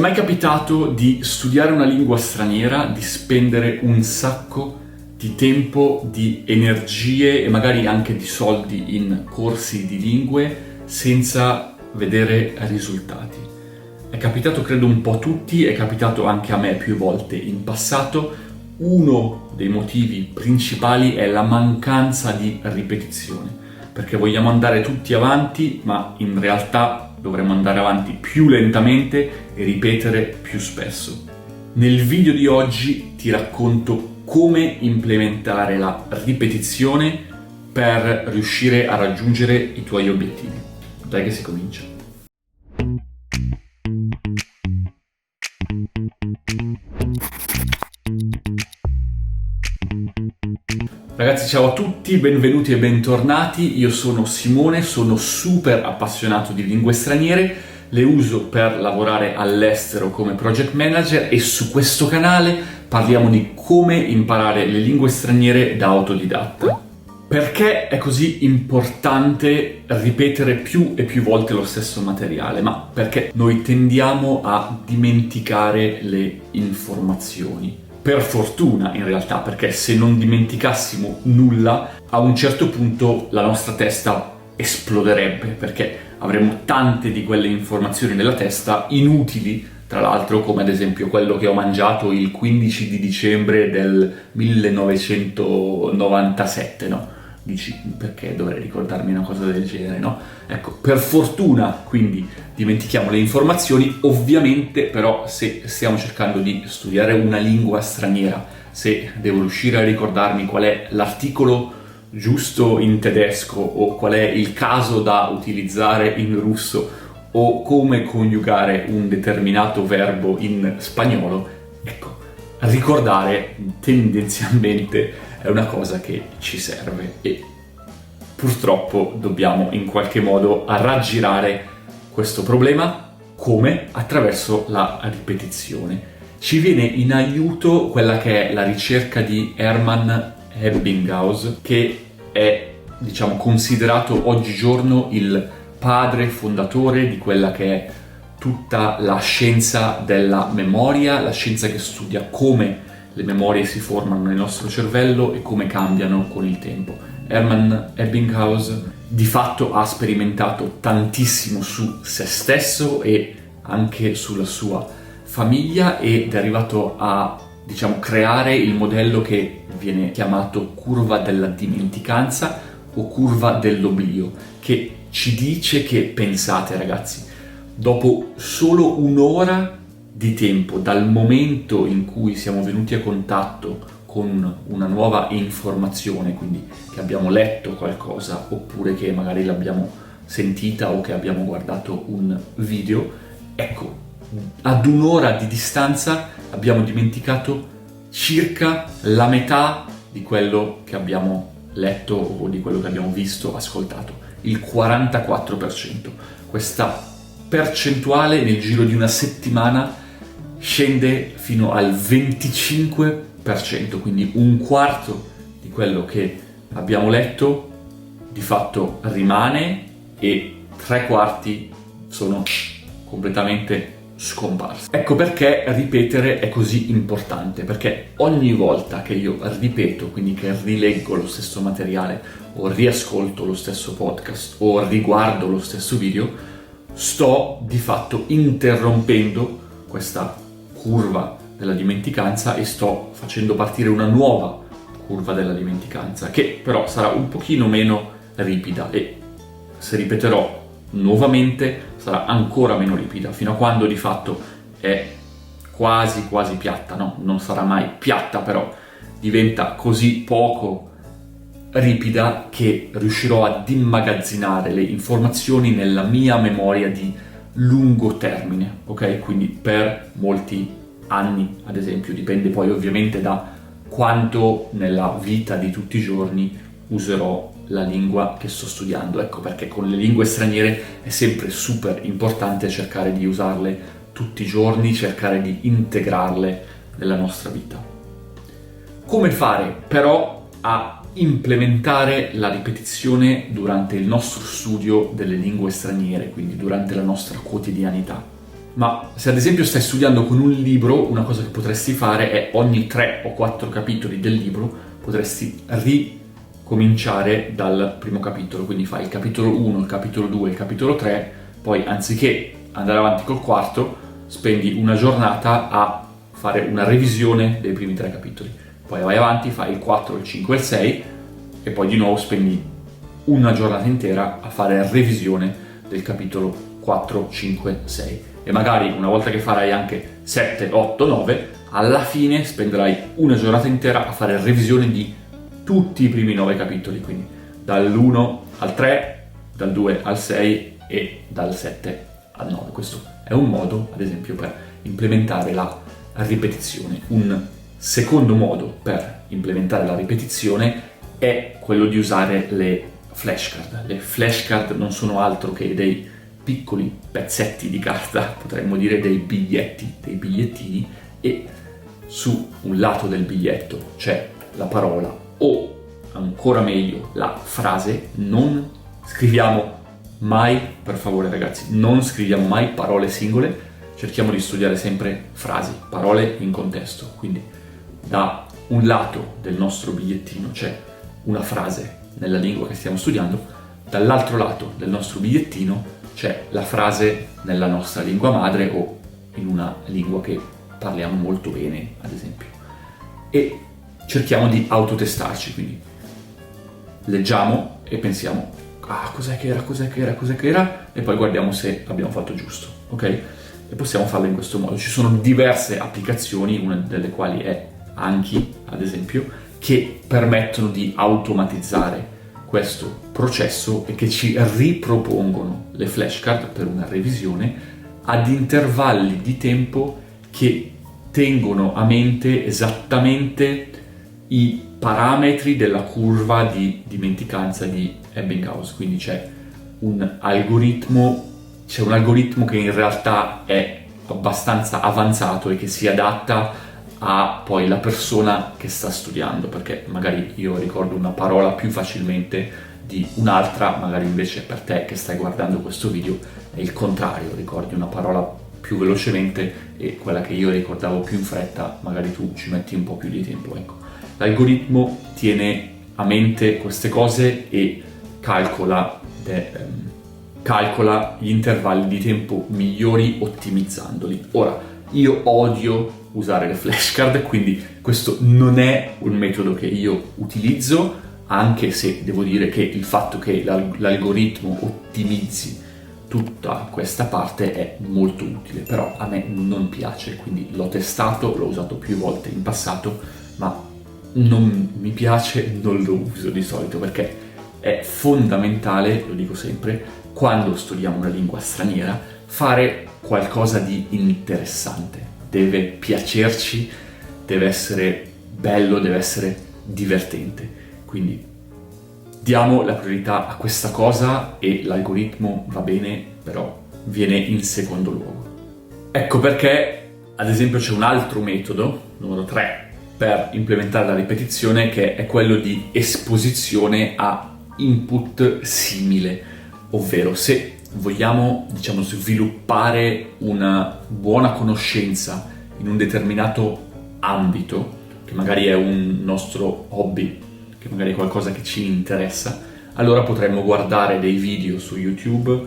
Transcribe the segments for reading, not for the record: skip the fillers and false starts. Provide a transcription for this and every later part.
È mai capitato di studiare una lingua straniera, di spendere un sacco di tempo, di energie e magari anche di soldi in corsi di lingue senza vedere risultati? È capitato credo un po' a tutti, è capitato anche a me più volte in passato. Uno dei motivi principali è la mancanza di ripetizione, perché vogliamo andare tutti avanti, ma in realtà dovremmo andare avanti più lentamente e ripetere più spesso. Nel video di oggi ti racconto come implementare la ripetizione per riuscire a raggiungere i tuoi obiettivi. Dai che si comincia. Ragazzi, ciao a tutti, benvenuti e bentornati. Io sono Simone, sono super appassionato di lingue straniere, le uso per lavorare all'estero come project manager e su questo canale parliamo di come imparare le lingue straniere da autodidatta. Perché è così importante ripetere più e più volte lo stesso materiale? Ma perché noi tendiamo a dimenticare le informazioni. Per fortuna in realtà, perché se non dimenticassimo nulla, a un certo punto la nostra testa esploderebbe, perché avremo tante di quelle informazioni nella testa inutili, tra l'altro, come ad esempio quello che ho mangiato il 15 di dicembre del 1997, no? Dici, perché dovrei ricordarmi una cosa del genere, no? Ecco, per fortuna, quindi, dimentichiamo le informazioni. Ovviamente, però, se stiamo cercando di studiare una lingua straniera, se devo riuscire a ricordarmi qual è l'articolo giusto in tedesco o qual è il caso da utilizzare in russo o come coniugare un determinato verbo in spagnolo, ecco, ricordare tendenzialmente è una cosa che ci serve e purtroppo dobbiamo in qualche modo raggirare questo problema. Come? Attraverso la ripetizione. Ci viene in aiuto quella che è la ricerca di Hermann Ebbinghaus, che è, diciamo, considerato oggigiorno il padre fondatore di quella che è tutta la scienza della memoria, la scienza che studia come le memorie si formano nel nostro cervello e come cambiano con il tempo. Hermann Ebbinghaus di fatto ha sperimentato tantissimo su se stesso e anche sulla sua famiglia ed è arrivato a, diciamo, creare il modello che viene chiamato curva della dimenticanza o curva dell'oblio, che ci dice che, pensate ragazzi, dopo solo un'ora di tempo dal momento in cui siamo venuti a contatto con una nuova informazione, quindi che abbiamo letto qualcosa oppure che magari l'abbiamo sentita o che abbiamo guardato un video, ecco, ad un'ora di distanza abbiamo dimenticato circa la metà di quello che abbiamo letto o di quello che abbiamo visto, ascoltato, il 44%. Questa percentuale nel giro di una settimana scende fino al 25%, quindi un quarto di quello che abbiamo letto di fatto rimane e tre quarti sono completamente scomparsi. Ecco perché ripetere è così importante, perché ogni volta che io ripeto, quindi che rileggo lo stesso materiale o riascolto lo stesso podcast o riguardo lo stesso video, sto di fatto interrompendo questa curva della dimenticanza e sto facendo partire una nuova curva della dimenticanza, che però sarà un pochino meno ripida e se ripeterò nuovamente sarà ancora meno ripida, fino a quando di fatto è quasi piatta, no? Non sarà mai piatta, però diventa così poco ripida che riuscirò ad immagazzinare le informazioni nella mia memoria di lungo termine, ok? Quindi per molti anni, ad esempio, dipende poi ovviamente da quanto nella vita di tutti i giorni userò la lingua che sto studiando. Ecco perché con le lingue straniere è sempre super importante cercare di usarle tutti i giorni, cercare di integrarle nella nostra vita. Come fare però a implementare la ripetizione durante il nostro studio delle lingue straniere, quindi durante la nostra quotidianità? Ma se ad esempio stai studiando con un libro, una cosa che potresti fare è ogni 3 o 4 capitoli del libro potresti ricominciare dal primo capitolo, quindi fai il capitolo 1, il capitolo 2, il capitolo 3, poi anziché andare avanti col quarto, spendi una giornata a fare una revisione dei primi 3 capitoli, poi vai avanti, fai il 4, il 5 e il 6 e poi di nuovo spendi una giornata intera a fare revisione del capitolo 4, 5, 6 e magari una volta che farai anche 7, 8, 9, alla fine spenderai una giornata intera a fare revisione di tutti i primi 9 capitoli, quindi dall'1 al 3, dal 2 al 6 e dal 7 al 9. Questo è un modo, ad esempio, per implementare la ripetizione. Un secondo modo per implementare la ripetizione è quello di usare le flashcard. Le flashcard non sono altro che dei piccoli pezzetti di carta, potremmo dire dei biglietti, dei bigliettini, e su un lato del biglietto c'è la parola o ancora meglio la frase. Non scriviamo mai, per favore ragazzi, non scriviamo mai parole singole, cerchiamo di studiare sempre frasi, parole in contesto. Quindi da un lato del nostro bigliettino c'è una frase nella lingua che stiamo studiando, dall'altro lato del nostro bigliettino c'è la frase nella nostra lingua madre o in una lingua che parliamo molto bene, ad esempio. E cerchiamo di autotestarci, quindi leggiamo e pensiamo cos'è che era, e poi guardiamo se abbiamo fatto giusto, ok? E possiamo farlo in questo modo. Ci sono diverse applicazioni, una delle quali è Anki, ad esempio, che permettono di automatizzare questo processo e che ci ripropongono le flashcard per una revisione ad intervalli di tempo che tengono a mente esattamente i parametri della curva di dimenticanza di Ebbinghaus. Quindi c'è un algoritmo che in realtà è abbastanza avanzato e che si adatta a poi la persona che sta studiando, perché magari io ricordo una parola più facilmente di un'altra, magari invece per te che stai guardando questo video è il contrario, ricordi una parola più velocemente e quella che io ricordavo più in fretta magari tu ci metti un po' più di tempo. Ecco, l'algoritmo tiene a mente queste cose e calcola gli intervalli di tempo migliori ottimizzandoli. Ora, io odio usare le flashcard, quindi questo non è un metodo che io utilizzo, anche se devo dire che il fatto che l'algoritmo ottimizzi tutta questa parte è molto utile, però a me non piace, quindi l'ho testato, l'ho usato più volte in passato, ma non mi piace, non lo uso di solito, perché è fondamentale, lo dico sempre, quando studiamo una lingua straniera, fare qualcosa di interessante. Deve piacerci, deve essere bello, deve essere divertente. Quindi diamo la priorità a questa cosa e l'algoritmo va bene, però viene in secondo luogo. Ecco perché, ad esempio, c'è un altro metodo, numero 3, per implementare la ripetizione, che è quello di esposizione a input simile, ovvero se vogliamo, sviluppare una buona conoscenza in un determinato ambito, che magari è un nostro hobby, che magari è qualcosa che ci interessa, allora potremmo guardare dei video su YouTube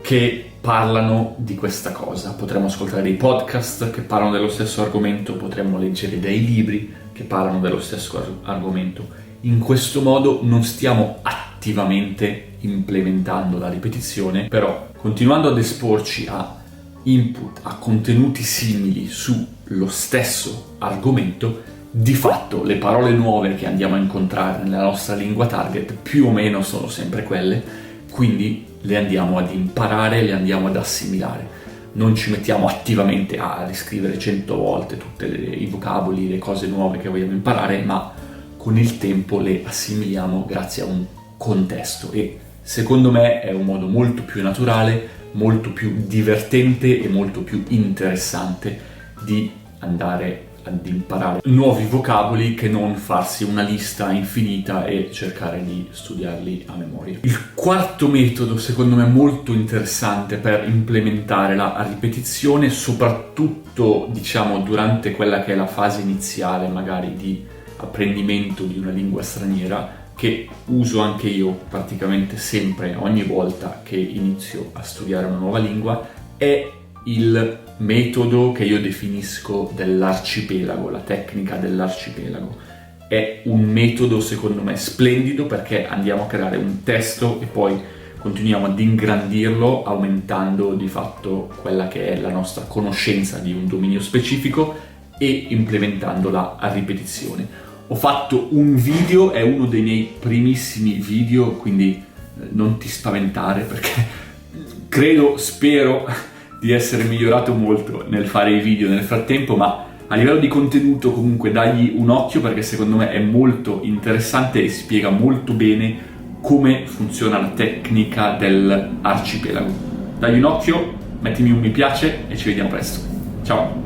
che parlano di questa cosa, potremmo ascoltare dei podcast che parlano dello stesso argomento, potremmo leggere dei libri che parlano dello stesso argomento. In questo modo non stiamo attivamente implementando la ripetizione, però continuando ad esporci a input, a contenuti simili sullo stesso argomento, di fatto le parole nuove che andiamo a incontrare nella nostra lingua target più o meno sono sempre quelle, quindi le andiamo ad imparare, le andiamo ad assimilare. Non ci mettiamo attivamente a riscrivere 100 volte tutti i vocaboli, le cose nuove che vogliamo imparare, ma con il tempo le assimiliamo grazie a un contesto, e secondo me è un modo molto più naturale, molto più divertente e molto più interessante di andare ad imparare nuovi vocaboli che non farsi una lista infinita e cercare di studiarli a memoria. Il quarto metodo, secondo me molto interessante per implementare la ripetizione, soprattutto diciamo durante quella che è la fase iniziale magari di apprendimento di una lingua straniera, che uso anche io praticamente sempre, ogni volta che inizio a studiare una nuova lingua, è il metodo che io definisco dell'arcipelago, la tecnica dell'arcipelago. È un metodo secondo me splendido, perché andiamo a creare un testo e poi continuiamo ad ingrandirlo aumentando di fatto quella che è la nostra conoscenza di un dominio specifico e implementando la ripetizione. Ho fatto un video, è uno dei miei primissimi video, quindi non ti spaventare, perché spero di essere migliorato molto nel fare i video nel frattempo, ma a livello di contenuto comunque dagli un occhio, perché secondo me è molto interessante e spiega molto bene come funziona la tecnica dell'arcipelago. Dagli un occhio, mettimi un mi piace e ci vediamo presto. Ciao!